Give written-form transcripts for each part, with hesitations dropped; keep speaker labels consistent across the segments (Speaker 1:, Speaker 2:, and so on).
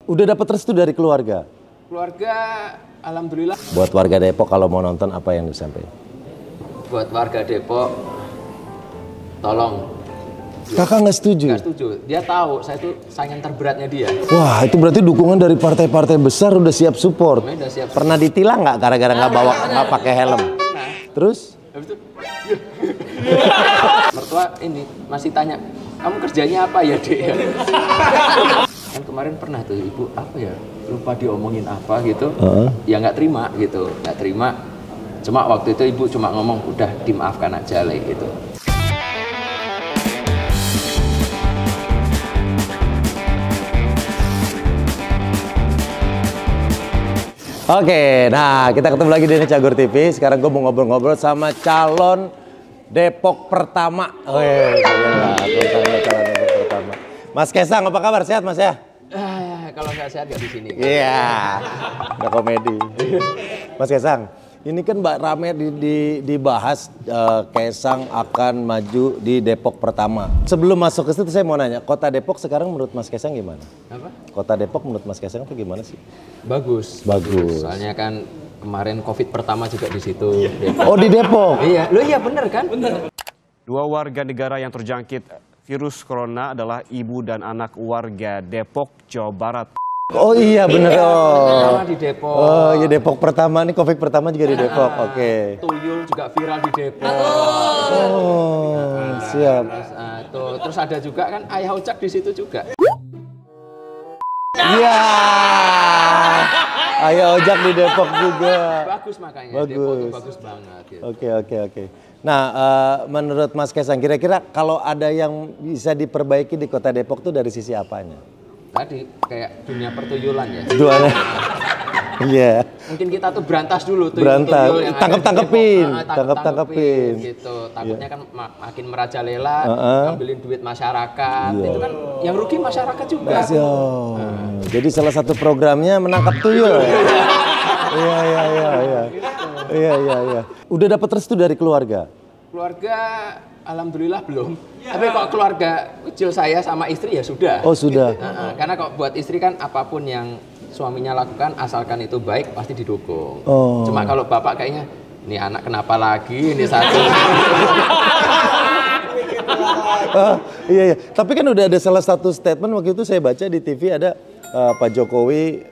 Speaker 1: Udah dapat restu dari keluarga?
Speaker 2: Keluarga, alhamdulillah.
Speaker 1: Buat warga Depok kalau mau nonton apa yang disampaikan?
Speaker 2: Buat warga Depok, tolong.
Speaker 1: Kakak nggak setuju?
Speaker 2: Nggak setuju. Dia tahu saya itu saingan terberatnya dia.
Speaker 1: Wah, itu berarti dukungan dari partai-partai besar udah siap support.
Speaker 2: Udah siap.
Speaker 1: Pernah ditilang nggak gara-gara nggak pakai helm?
Speaker 2: Nah,
Speaker 1: Terus?
Speaker 2: habis itu, mertua ini masih tanya, kamu kerjanya apa ya, Dek? Kan kemarin pernah tuh ibu apa ya, lupa diomongin apa gitu, ya nggak terima gitu, nggak terima. Cuma waktu itu ibu cuma ngomong udah dimaafkan aja lah gitu.
Speaker 1: Oke, nah kita ketemu lagi di Cagur TV. Sekarang gue mau ngobrol-ngobrol sama calon Depok pertama. Oh iya, calon Depok pertama. Mas Kaisang, apa kabar? Sehat Mas ya?
Speaker 2: Kalau nggak sehat nggak di sini.
Speaker 1: Iya, udah komedi. Mas Kaisang, ini kan rame dibahas Kaisang akan maju di Depok pertama. Sebelum masuk ke situ saya mau nanya, kota Depok sekarang menurut Mas Kaisang gimana?
Speaker 2: Apa?
Speaker 1: Kota Depok menurut Mas Kaisang itu gimana sih?
Speaker 2: Bagus.
Speaker 1: Bagus.
Speaker 2: Soalnya kan kemarin COVID pertama juga di situ. Depok.
Speaker 1: Oh di Depok?
Speaker 2: Iya, lo iya bener kan? Bener.
Speaker 3: Dua warga negara yang terjangkit virus corona adalah ibu dan anak warga Depok, Jawa Barat.
Speaker 1: Oh iya bener.
Speaker 2: Pertama di Depok.
Speaker 1: Oh iya Depok pertama, nih COVID pertama juga di Depok. Oke.
Speaker 2: Tuyul juga viral di Depok.
Speaker 1: Oh siap.
Speaker 2: Terus ada juga kan ayah Ocak di situ juga.
Speaker 1: Iya. Ayah Ojak di Depok juga.
Speaker 2: Bagus makanya.
Speaker 1: Bagus.
Speaker 2: Depok tuh bagus banget. Gitu.
Speaker 1: Oke. Nah menurut Mas Kaisang kira-kira kalau ada yang bisa diperbaiki di kota Depok tuh dari sisi apanya?
Speaker 2: Tadi kayak dunia pertuyulan ya.
Speaker 1: Duanya. Iya.
Speaker 2: Mungkin kita tuh berantas dulu tuh.
Speaker 1: Berantas. Tangkep-tangkepin. Tangkep-tangkepin.
Speaker 2: Gitu. Takutnya kan makin merajalela, ngambilin duit masyarakat.
Speaker 1: Iya.
Speaker 2: Itu kan yang rugi masyarakat juga.
Speaker 1: Jadi salah satu programnya menangkap tuyul. Iya. Udah dapat restu dari keluarga?
Speaker 2: Keluarga alhamdulillah belum. Tapi kok keluarga kecil saya sama istri ya sudah.
Speaker 1: Oh sudah.
Speaker 2: Karena kok buat istri kan apapun yang suaminya lakukan asalkan itu baik pasti didukung.
Speaker 1: Oh.
Speaker 2: Cuma kalau bapak kayaknya ini anak kenapa lagi ini satu.
Speaker 1: Iya. Tapi kan udah ada salah satu statement waktu itu saya baca di TV ada Pak Jokowi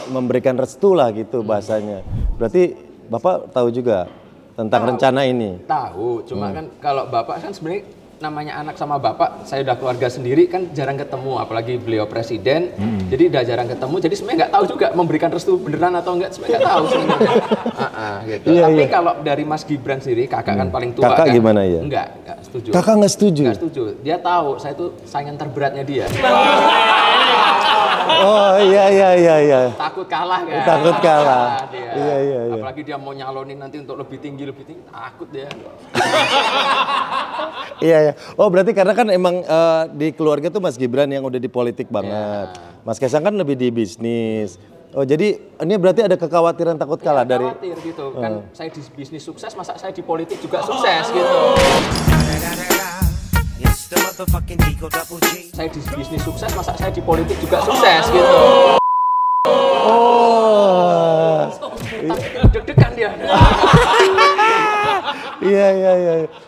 Speaker 1: memberikan restu lah gitu bahasanya. Berarti Bapak tahu juga tentang rencana ini?
Speaker 2: Tahu, cuma kan kalau bapak kan sebenarnya namanya anak sama bapak, saya udah keluarga sendiri kan jarang ketemu, apalagi beliau presiden, jadi udah jarang ketemu, jadi sebenarnya nggak tahu juga memberikan restu beneran atau enggak, sebenarnya nggak tahu sebenarnya. Gitu. Tapi kalau dari Mas Gibran sendiri, kakak kan paling tua.
Speaker 1: Kakak
Speaker 2: kan,
Speaker 1: gimana ya?
Speaker 2: Enggak setuju.
Speaker 1: Kakak nggak setuju?
Speaker 2: Nggak setuju. Dia tahu saya itu saingan terberatnya dia.
Speaker 1: Oh iya.
Speaker 2: Takut kalah kan?
Speaker 1: Takut kalah.
Speaker 2: Dia.
Speaker 1: Iya.
Speaker 2: Apalagi dia mau nyalonin nanti untuk lebih tinggi, takut dia.
Speaker 1: Iya. Oh berarti karena kan emang di keluarga tuh Mas Gibran yang udah di politik banget. Mas Kaisang kan lebih di bisnis. Oh jadi ini berarti ada kekhawatiran takut kalah dari.
Speaker 2: Khawatir gitu. Kan saya di bisnis sukses, masa saya di politik juga sukses gitu. Saya di bisnis sukses, masa saya di politik juga sukses gitu.
Speaker 1: Oh.
Speaker 2: Deg-degan dia.
Speaker 1: Iya.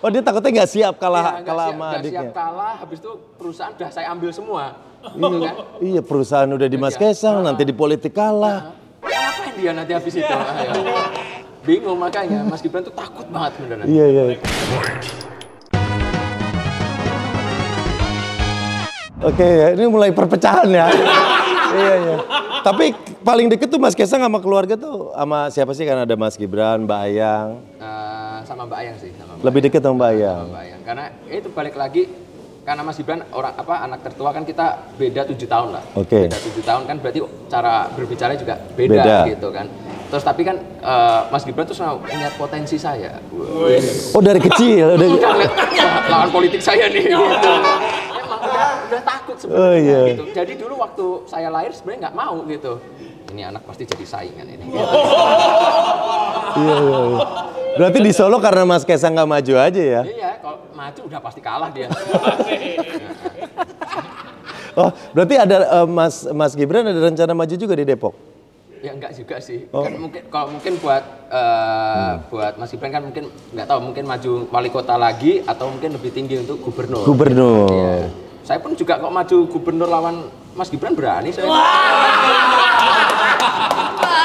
Speaker 1: Oh dia takutnya nggak siap kalah sama
Speaker 2: nggak
Speaker 1: adiknya.
Speaker 2: siap kalah, habis itu perusahaan udah saya ambil semua. Gitu kan?
Speaker 1: Iya perusahaan udah di Mas Kaisang, nanti di politik kalah.
Speaker 2: Ngapain dia nanti habis itu? Bingung makanya, Mas Gibran tuh takut banget beneran.
Speaker 1: Iya. Oke, ini mulai perpecahan ya. Iya. Tapi paling deket tuh Mas Kaisang sama keluarga tuh sama siapa sih? Karena ada Mas Gibran, Mbak Ayang.
Speaker 2: Sama Mbak Ayang sih.
Speaker 1: Lebih deket sama Mbak Ayang.
Speaker 2: Sama Mbak Ayang. Karena itu balik lagi, karena Mas Gibran anak tertua kan kita beda 7 tahun lah.
Speaker 1: Oke.
Speaker 2: Beda 7 tahun kan berarti cara berbicara juga beda. Gitu kan. Terus tapi kan Mas Gibran tuh selalu melihat potensi saya.
Speaker 1: Oh dari kecil?
Speaker 2: Udah lihat lawan politik saya nih. Gitu. Udah takut sebenarnya.
Speaker 1: Oh, iya.
Speaker 2: Gitu. Jadi dulu waktu saya lahir sebenarnya nggak mau gitu. Ini anak pasti jadi saingan ini. Gitu.
Speaker 1: Iya. Berarti di Solo karena Mas Kaisang nggak maju aja ya?
Speaker 2: Iya, kalau maju udah pasti kalah dia.
Speaker 1: Oh, berarti ada Mas Gibran ada rencana maju juga di Depok?
Speaker 2: Ya enggak juga sih. Kan mungkin buat buat Mas Gibran kan mungkin nggak tahu, mungkin maju wali kota lagi atau mungkin lebih tinggi untuk gubernur.
Speaker 1: Gubernur.
Speaker 2: Ya. Saya pun juga kok maju gubernur lawan Mas Gibran berani saya.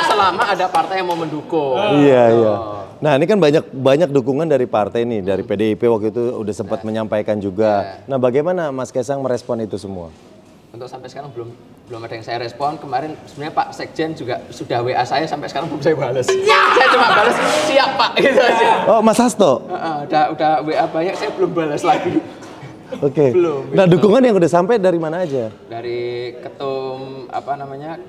Speaker 2: Selama ada partai yang mau mendukung.
Speaker 1: Iya, iya. Nah, ini kan banyak dukungan dari partai nih, dari PDIP waktu itu udah sempat menyampaikan juga. Nah, bagaimana Mas Kaisang merespon itu semua?
Speaker 2: Untuk sampai sekarang belum ada yang saya respon. Kemarin sebenarnya Pak Sekjen juga sudah WA saya, sampai sekarang belum saya balas. Saya cuma balas siap Pak gitu aja.
Speaker 1: Oh, Mas Hasto?
Speaker 2: Udah WA banyak, saya belum balas lagi.
Speaker 1: Oke.
Speaker 2: Belum.
Speaker 1: Nah, dukungan yang udah sampai dari mana aja?
Speaker 2: Dari ketum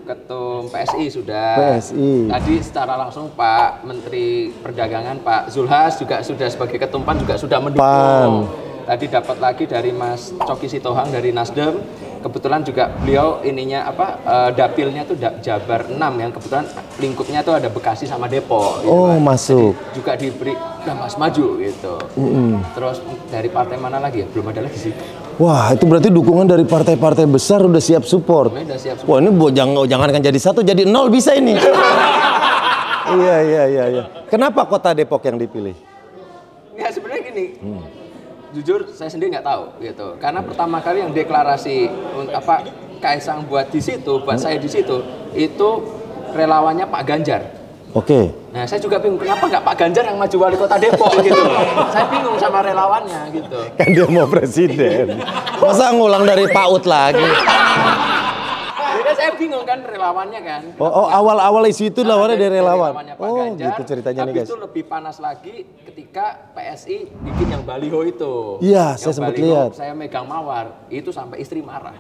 Speaker 2: ketum PSI sudah.
Speaker 1: PSI.
Speaker 2: Tadi secara langsung Pak Menteri Perdagangan Pak Zulhas juga sudah sebagai ketum PAN juga sudah mendukung. Tadi dapat lagi dari Mas Coki Sitohang dari Nasdem. Kebetulan juga beliau dapilnya tuh Jabar 6 yang kebetulan lingkupnya tuh ada Bekasi sama Depok gitu.
Speaker 1: Oh, masuk.
Speaker 2: Jadi juga diberi Mas maju gitu. Terus dari partai mana lagi ya? Belum ada lagi sih.
Speaker 1: Wah, itu berarti dukungan dari partai-partai besar udah siap support.
Speaker 2: Udah siap support.
Speaker 1: Wah, ini jangan kan jadi 1 jadi 0 bisa ini. Iya. Kenapa kota Depok yang dipilih?
Speaker 2: Ya sebenarnya gini. Jujur saya sendiri nggak tahu gitu, karena pertama kali yang deklarasi Kaisang buat di situ, buat saya di situ, itu relawannya Pak Ganjar.
Speaker 1: Oke.
Speaker 2: Nah saya juga bingung kenapa nggak Pak Ganjar yang maju wali kota Depok gitu. Saya bingung sama relawannya gitu.
Speaker 1: Kan dia mau presiden. Masa ngulang dari PAUD lagi?
Speaker 2: Jadi saya bingung kan relawannya kan.
Speaker 1: Oh, awal-awal isu itu lawannya dari relawan.
Speaker 2: Relawannya Pak
Speaker 1: Oh,
Speaker 2: Ganjar,
Speaker 1: gitu ceritanya nih, guys.
Speaker 2: Tapi itu lebih panas lagi ketika PSI bikin yang baliho itu.
Speaker 1: Iya,
Speaker 2: Yang
Speaker 1: saya sempat
Speaker 2: baliho,
Speaker 1: lihat.
Speaker 2: Saya megang mawar, itu sampai istri marah.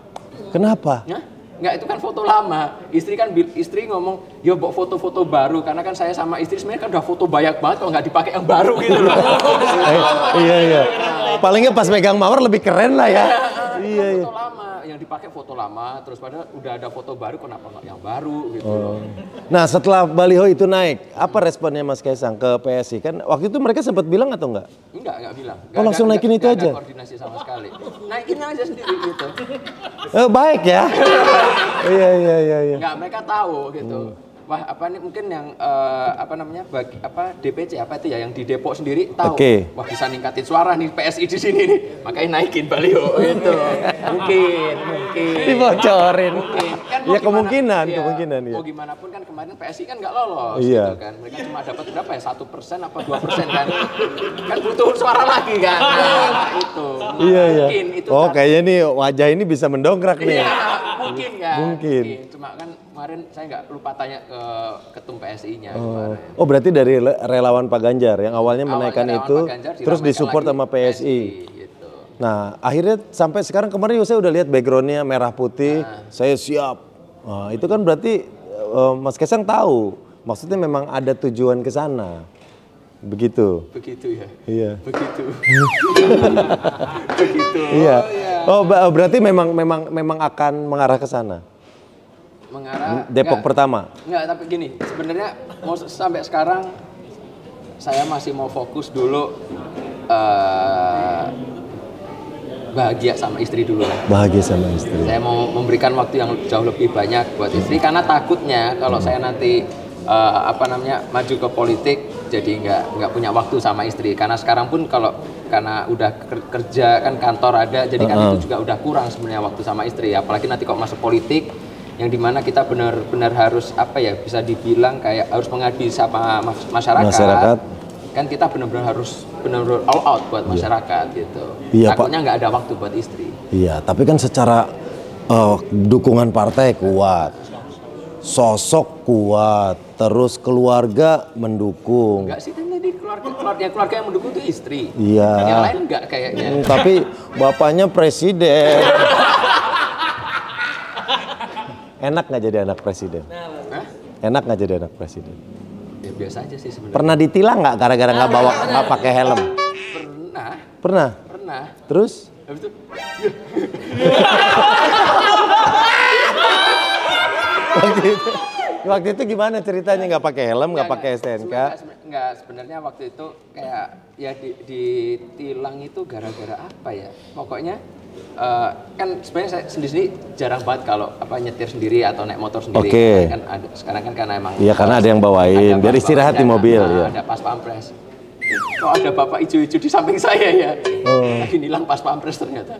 Speaker 1: Kenapa?
Speaker 2: Ya? Enggak, itu kan foto lama. Istri ngomong, "Yo, bawa foto-foto baru." Karena kan saya sama istri sebenarnya kan udah foto banyak banget, kalau nggak dipakai yang baru gitu loh.
Speaker 1: Iya. Palingnya pas megang mawar lebih keren lah ya. Iya.
Speaker 2: Foto lama, yang dipakai foto lama, terus padahal udah ada foto baru, kenapa nggak yang baru gitu loh.
Speaker 1: Nah, setelah baliho itu naik, apa responnya Mas Kaisang ke PSI? Kan waktu itu mereka sempat bilang atau enggak?
Speaker 2: Enggak bilang.
Speaker 1: Oh, langsung naikin itu aja?
Speaker 2: Nggak ada koordinasi sama sekali. Naikin aja sendiri gitu.
Speaker 1: Baik ya. Iya.
Speaker 2: Enggak, mereka tahu gitu. Wah, ini mungkin yang DPC itu ya, yang di Depok sendiri tahu.
Speaker 1: Oke.
Speaker 2: Wah, bisa ningkatin suara nih PSI di sini nih. Makanya naikin baliho gitu. Mungkin.
Speaker 1: Dibocorin.
Speaker 2: Kan
Speaker 1: Ya kemungkinan.
Speaker 2: Mau gimana pun kan kemarin PSI kan nggak lolos
Speaker 1: Iya.
Speaker 2: gitu kan. Mereka cuma dapat berapa ya? 1% apa 2% kan. Kan butuh suara lagi kan. Nah, itu.
Speaker 1: Iya.
Speaker 2: Mungkin itu
Speaker 1: Oh, kayaknya nih wajah ini bisa mendongkrak nih.
Speaker 2: Iya, mungkin kan.
Speaker 1: Mungkin.
Speaker 2: Cuma kan kemarin saya nggak lupa tanya ke ketum PSI-nya kemarin.
Speaker 1: Oh, berarti dari relawan Pak Ganjar yang awalnya menaikkan
Speaker 2: relawan
Speaker 1: itu
Speaker 2: Pak Ganjar
Speaker 1: terus
Speaker 2: diramaikan
Speaker 1: disupport
Speaker 2: lagi
Speaker 1: sama PSI.
Speaker 2: gitu.
Speaker 1: Nah, akhirnya sampai sekarang kemarin saya udah lihat backgroundnya merah putih, saya siap. Nah, itu kan berarti Mas Kaisang tahu, maksudnya memang ada tujuan ke sana. Begitu.
Speaker 2: Begitu ya.
Speaker 1: Iya.
Speaker 2: Begitu. Begitu.
Speaker 1: Iya.
Speaker 2: Oh, ya.
Speaker 1: Oh, berarti memang akan mengarah ke sana.
Speaker 2: Mengarah
Speaker 1: Depok pertama.
Speaker 2: Enggak, tapi gini, sebenarnya mau sampai sekarang saya masih mau fokus dulu bahagia sama istri dulu lah.
Speaker 1: Bahagia sama istri.
Speaker 2: Saya mau memberikan waktu yang jauh lebih banyak buat istri karena takutnya kalau saya nanti maju ke politik jadi nggak punya waktu sama istri, karena sekarang pun karena udah kerja kan kantor ada, jadi kan itu juga udah kurang sebenarnya waktu sama istri, apalagi nanti kok masuk politik yang dimana kita benar-benar harus bisa dibilang kayak harus mengabdi sama masyarakat. Kan kita benar-benar harus all out buat masyarakat gitu.
Speaker 1: Iya,
Speaker 2: Takutnya nggak ada waktu buat istri.
Speaker 1: Iya, tapi kan secara dukungan partai kuat, sosok kuat, terus keluarga mendukung.
Speaker 2: Enggak sih, tadi keluarga yang mendukung itu istri.
Speaker 1: Iya.
Speaker 2: Yang lain enggak kayaknya.
Speaker 1: Tapi bapaknya presiden. Enak nggak jadi anak presiden?
Speaker 2: Hah?
Speaker 1: Enak nggak jadi anak presiden?
Speaker 2: Ya biasa aja sih sebenarnya.
Speaker 1: Pernah ditilang nggak gara-gara nggak pakai helm?
Speaker 2: Pernah.
Speaker 1: Pernah. Terus?
Speaker 2: Habis itu
Speaker 1: Waktu itu gimana ceritanya, nggak pakai helm, nggak pakai STNK?
Speaker 2: Enggak, sebenarnya waktu itu kayak ya ditilang itu gara-gara apa ya? Pokoknya Kan sebenarnya saya sendiri jarang banget kalau nyetir sendiri atau naik motor sendiri.
Speaker 1: Oke.
Speaker 2: Kan ada, sekarang kan karena emang
Speaker 1: Iya, karena ada yang bawain, biar istirahat di mobil. Ya.
Speaker 2: Ada pas pampres. Kok ada bapak ijo-ijo di samping saya ya? Lagi nilang pas pampres ternyata.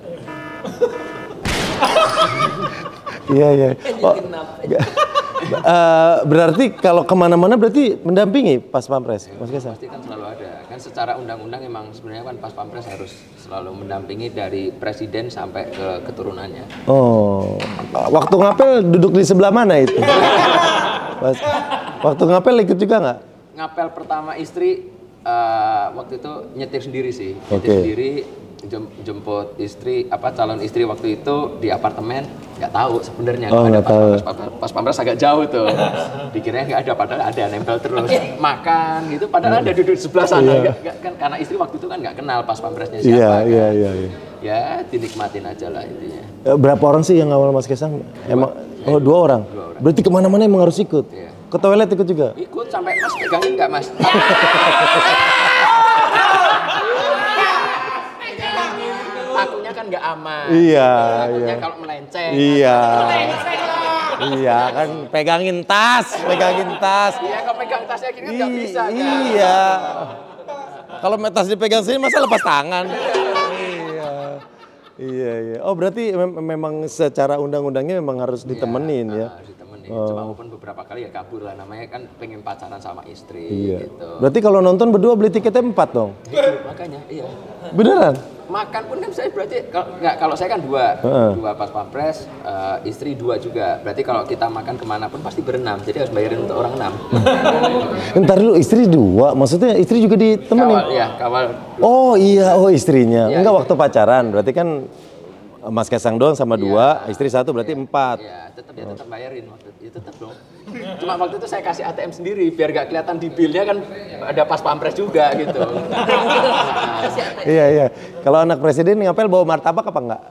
Speaker 1: Iya. Berarti kalau kemana-mana berarti mendampingi pas pampres, Mas Kaisang?
Speaker 2: Pasti kan selalu ada. Kan secara undang-undang emang sebenarnya kan pas pampres harus selalu mendampingi dari presiden sampai ke keturunannya.
Speaker 1: Oh, waktu ngapel duduk di sebelah mana itu? Pas, waktu ngapel ikut juga nggak?
Speaker 2: Ngapel pertama istri waktu itu nyetir sendiri sih. Nyetir
Speaker 1: Oke.
Speaker 2: sendiri, jemput istri, calon istri waktu itu di apartemen. Nggak tahu sebenarnya.
Speaker 1: Oh, nggak tahu.
Speaker 2: Pas pampres agak jauh tuh. Dikiranya nggak ada, padahal ada, nempel terus. Makan gitu, padahal ada duduk di sebelah sana. Kan karena istri waktu itu kan nggak kenal pas pampresnya siapa.
Speaker 1: Iya.
Speaker 2: Ya dinikmatin aja lah intinya.
Speaker 1: Berapa orang sih yang ngawal Mas Kaisang? Emang dua orang. Berarti kemana-mana emang harus ikut.
Speaker 2: Iya.
Speaker 1: Ke toilet ikut juga.
Speaker 2: Ikut sampai Mas pegangin nggak Mas? Takutnya kan nggak aman.
Speaker 1: Iya.
Speaker 2: Takutnya kalau melenceng.
Speaker 1: Iya. Iya kan pegangin tas.
Speaker 2: Iya, kalau pegang tasnya gini nggak bisa kan?
Speaker 1: Iya. Kalau tas dipegang sini masa lepas tangan. Iya. Oh berarti memang secara undang-undangnya memang harus ditemenin ya.
Speaker 2: Harus ditemenin. Cuma walaupun beberapa kali ya kabur lah, namanya kan pengen pacaran sama istri
Speaker 1: Iya.
Speaker 2: gitu.
Speaker 1: Berarti kalau nonton berdua beli tiketnya 4 dong?
Speaker 2: Makanya iya.
Speaker 1: Beneran?
Speaker 2: Makan pun kan saya berarti kalau saya kan dua pas pampres, istri 2 juga. Berarti kalau kita makan kemana pun pasti berenam, jadi harus bayarin untuk orang 6.
Speaker 1: Ntar dulu istri 2, maksudnya istri juga ditemenin?
Speaker 2: Kawal.
Speaker 1: Oh iya, istrinya.
Speaker 2: Iya,
Speaker 1: Enggak
Speaker 2: iya.
Speaker 1: waktu pacaran, berarti kan Mas Kaisang doang sama 2, istri 1 berarti 4.
Speaker 2: Ya, tetap bayarin waktu itu. Ya, tetap dong. Cuma waktu itu saya kasih ATM sendiri biar gak kelihatan di bilnya kan ada pas pampres juga gitu.
Speaker 1: Iya. Kalau anak presiden ngapel bawa martabak apa enggak?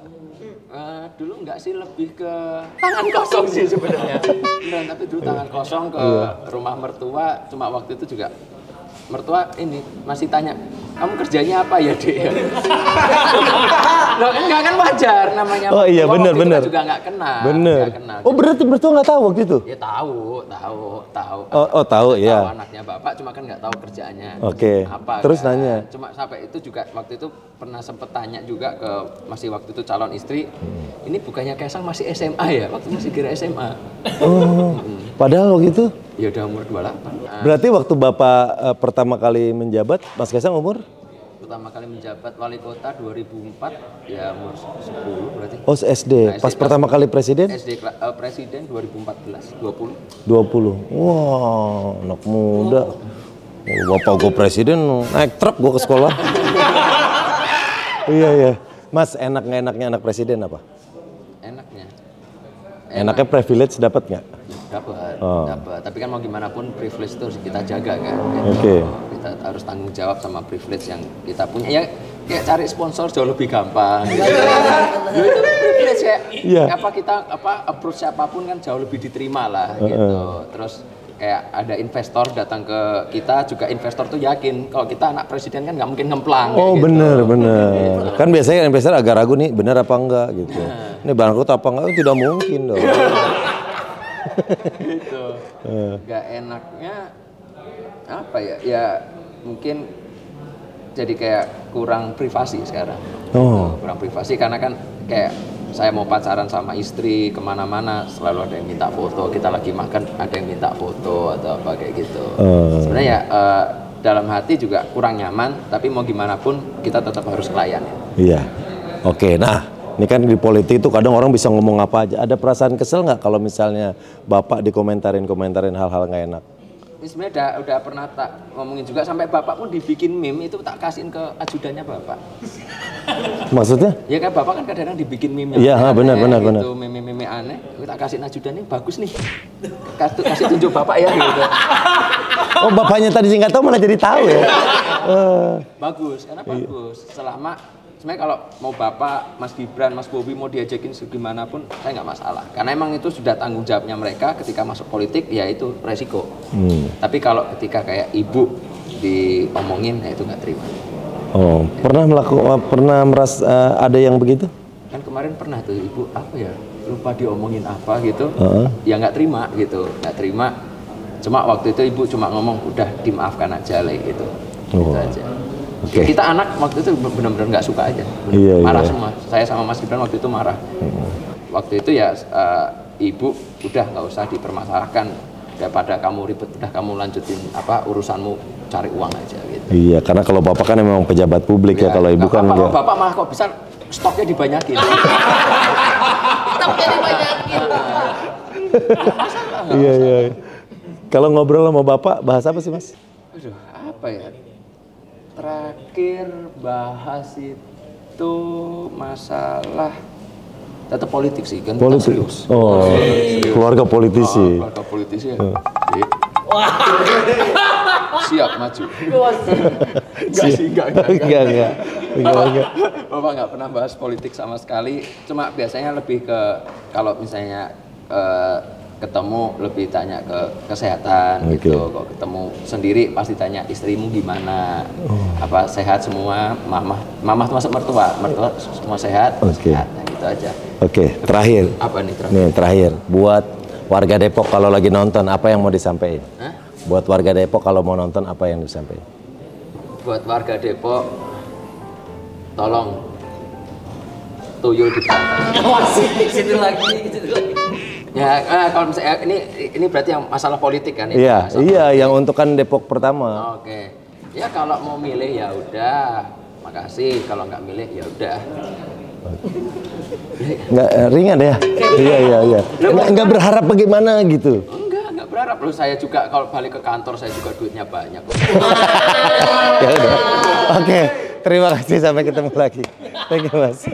Speaker 2: Dulu enggak sih, lebih ke tangan kosong sih sebenarnya. Beneran, tapi dulu tangan kosong ke rumah mertua. Cuma waktu itu juga mertua ini masih tanya, kamu kerjanya apa ya Dek? Loh, enggak kan wajar namanya.
Speaker 1: Oh iya,
Speaker 2: mertua waktu itu
Speaker 1: bener.
Speaker 2: kan juga enggak kenal.
Speaker 1: Bener.
Speaker 2: Nggak kenal.
Speaker 1: Oh berarti mertua nggak tahu waktu itu?
Speaker 2: Ya tahu.
Speaker 1: Oh tahu ya.
Speaker 2: Tahu anaknya bapak, cuma kan nggak tahu kerjaannya.
Speaker 1: Oke.
Speaker 2: Apa?
Speaker 1: Terus
Speaker 2: kan.
Speaker 1: nanya.
Speaker 2: Cuma sampai itu juga waktu itu pernah sempet tanya juga ke masih waktu itu calon istri. Ini bukannya Kaisang masih SMA ya? Waktu masih kira SMA.
Speaker 1: Oh. Padahal waktu itu?
Speaker 2: Ya udah umur 28.
Speaker 1: Berarti waktu Bapak pertama kali menjabat, Mas Kaisang umur?
Speaker 2: Pertama kali menjabat wali kota 2004, ya umur 10 berarti.
Speaker 1: Oh SD. Pas pertama kali presiden?
Speaker 2: SD presiden 2014, 20.
Speaker 1: 20. Wah, anak muda. Bapak gue presiden naik truk gue ke sekolah. Iya. Mas, enaknya anak presiden apa? Enaknya privilege dapat nggak?
Speaker 2: Dapat. Tapi kan mau gimana pun privilege itu harus kita jaga kan.
Speaker 1: Oke.
Speaker 2: Kita harus tanggung jawab sama privilege yang kita punya. Ya kayak cari sponsor jauh lebih gampang. Gitu. Itu privilege ya.
Speaker 1: Iya.
Speaker 2: Kita approach siapapun kan jauh lebih diterima lah gitu. Terus kayak ada investor datang ke kita juga, investor tuh yakin kalau kita anak presiden kan nggak mungkin ngemplang.
Speaker 1: Oh
Speaker 2: gitu.
Speaker 1: bener. Kan biasanya investor agak ragu nih, bener apa enggak gitu. Ini bangkrut apa enggak? Oh, tidak mungkin dong.
Speaker 2: Gitu. Gak enaknya apa ya? Ya mungkin jadi kayak kurang privasi sekarang. Kurang privasi karena kan kayak saya mau pacaran sama istri kemana-mana selalu ada yang minta foto, kita lagi makan ada yang minta foto atau apa kayak gitu. Sebenarnya ya dalam hati juga kurang nyaman, tapi mau gimana pun kita tetap harus melayani.
Speaker 1: Iya. Oke, nah ini kan di politik itu kadang orang bisa ngomong apa aja. Ada perasaan kesel nggak kalau misalnya Bapak dikomentarin hal-hal nggak enak?
Speaker 2: Ini sebenarnya udah pernah tak ngomongin juga, sampai bapak pun dibikin meme itu tak kasihin ke ajudannya bapak.
Speaker 1: Maksudnya?
Speaker 2: Ya kan bapak kan kadang-kadang dibikin meme.
Speaker 1: Iya, benar.
Speaker 2: Gitu, meme aneh. Tak kasihin ajudannya bagus nih. Kasih tunjuk bapak ya gitu.
Speaker 1: Oh bapaknya tadi nggak tahu malah jadi tahu ya?
Speaker 2: Bagus, karena bagus. Selama sebenarnya kalau mau bapak, Mas Gibran, Mas Bobi mau diajakin segimana pun saya nggak masalah. Karena emang itu sudah tanggung jawabnya mereka ketika masuk politik, ya itu resiko. Tapi kalau ketika kayak ibu diomongin, ya itu nggak terima.
Speaker 1: Oh, pernah merasa ada yang begitu?
Speaker 2: Kan kemarin pernah tuh ibu apa ya lupa diomongin apa gitu, ya nggak terima gitu, nggak terima. Cuma waktu itu ibu cuma ngomong udah dimaafkan aja lah gitu, gitu aja. Kita anak waktu itu benar-benar nggak suka aja, marah semua. Saya sama Mas Gibran waktu itu marah. Waktu itu ya ibu udah nggak usah dipermasalahkan, daripada kamu ribet, udah kamu lanjutin apa urusanmu, cari uang aja gitu.
Speaker 1: Iya, karena kalau bapak kan memang pejabat publik ya, kalau ibu kan
Speaker 2: kalau bapak malah kok bisa stoknya dibanyakin. Stoknya dibanyakin.
Speaker 1: Iya. Kalau ngobrol sama bapak bahas apa sih, Mas?
Speaker 2: Aduh, apa ya? Terakhir bahas itu masalah tetap politik sih kan.
Speaker 1: Politik. Oh, keluarga politisi.
Speaker 2: Keluarga politisi ya. Siap maju. Enggak. Bapak nggak pernah bahas politik sama sekali. Cuma biasanya lebih ke kalau misalnya ketemu lebih tanya ke kesehatan gitu. Kalau ketemu sendiri pasti tanya istrimu gimana, apa sehat semua, mamah termasuk mertua semua sehat, sehat, nah, gitu aja.
Speaker 1: Oke, terakhir.
Speaker 2: Apa nih terakhir?
Speaker 1: Nih terakhir, buat warga Depok kalau lagi nonton apa yang mau disampaikan? Buat warga Depok kalau mau nonton apa yang disampaikan?
Speaker 2: Buat warga Depok, tolong tuyul diberantas.
Speaker 4: Masih situ lagi.
Speaker 2: Ya, kalau misalnya ini berarti yang masalah politik kan?
Speaker 1: Iya, yang untuk kan Depok pertama.
Speaker 2: Oke. Ya kalau mau milih ya udah, makasih. Kalau nggak milih ya udah.
Speaker 1: Nggak ringan ya? Iya. Nggak berharap bagaimana gitu?
Speaker 2: Nggak berharap loh. Saya juga kalau balik ke kantor saya juga duitnya banyak.
Speaker 1: Ya udah. Oke, terima kasih, sampai ketemu lagi. Thank you, Mas.